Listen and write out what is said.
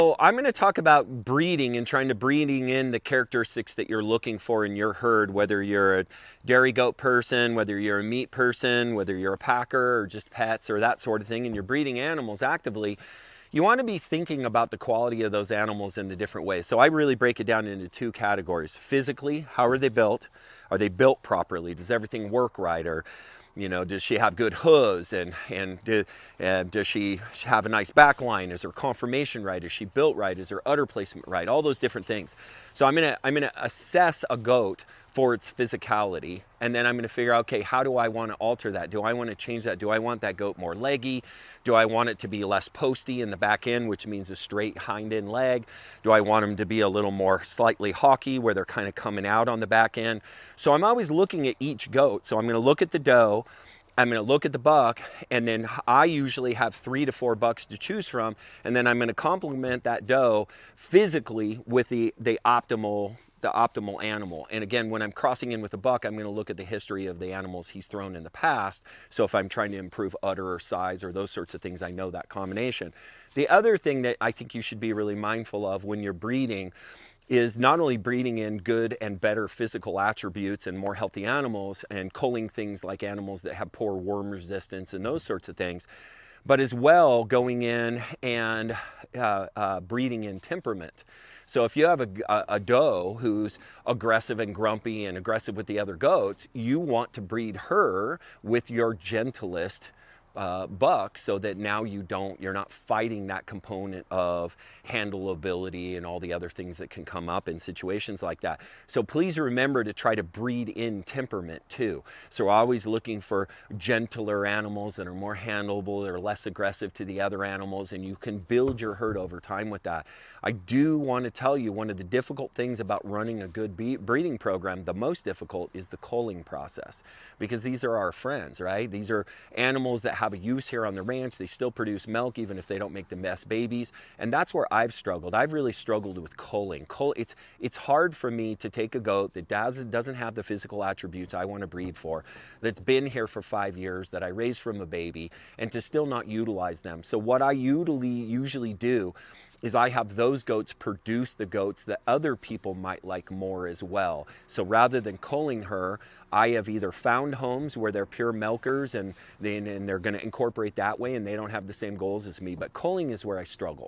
So I'm going to talk about breeding and trying to breeding in the characteristics that you're looking for in your herd, whether you're a dairy goat person, whether you're a meat person, whether you're a packer or just pets or that sort of thing, and you're breeding animals actively. You want to be thinking about the quality of those animals in the different ways. So I really break it down into two categories. Physically, how are they built? Are they built properly? Does everything work right? Or does she have good hooves, and does she have a nice back line? Is her conformation right? Is she built right? Is her udder placement right? All those different things. So I'm gonna assess a goat for its physicality, and then I'm going to figure out, okay, how do I want to alter that? Do I want to change that? Do I want that goat more leggy? Do I want it to be less posty in the back end, which means a straight hind end leg? Do I want them to be a little more slightly hawky, where they're kind of coming out on the back end? So I'm always looking at each goat. So I'm going to look at the doe, I'm going to look at the buck, and then I usually have 3 to 4 bucks to choose from, and then I'm going to complement that doe physically with the optimal animal. And again, when I'm crossing in with a buck, I'm going to look at the history of the animals he's thrown in the past. So if I'm trying to improve udder or size or those sorts of things, I know that combination. The other thing that I think you should be really mindful of when you're breeding is not only breeding in good and better physical attributes and more healthy animals and culling things like animals that have poor worm resistance and those sorts of things, but as well going in and breeding in temperament. So if you have a doe who's aggressive and grumpy and aggressive with the other goats, you want to breed her with your gentlest buck, so that now you're not fighting that component of handleability and all the other things that can come up in situations like that. So please remember to try to breed in temperament too. So we're always looking for gentler animals that are more handleable, that are less aggressive to the other animals, and you can build your herd over time with that. I do want to tell you, one of the difficult things about running a good breeding program, the most difficult, is the culling process, because these are our friends, right? These are animals that have a use here on the ranch. They still produce milk even if they don't make the best babies, and that's where I've struggled. I've really struggled with culling. It's hard for me to take a goat that doesn't have the physical attributes I want to breed for, that's been here for 5 years, that I raised from a baby, and to still not utilize them. So what I usually do is I have those goats produce the goats that other people might like more as well. So rather than culling her, I have either found homes where they're pure milkers and they're going to incorporate that way, and they don't have the same goals as me. But culling is where I struggle.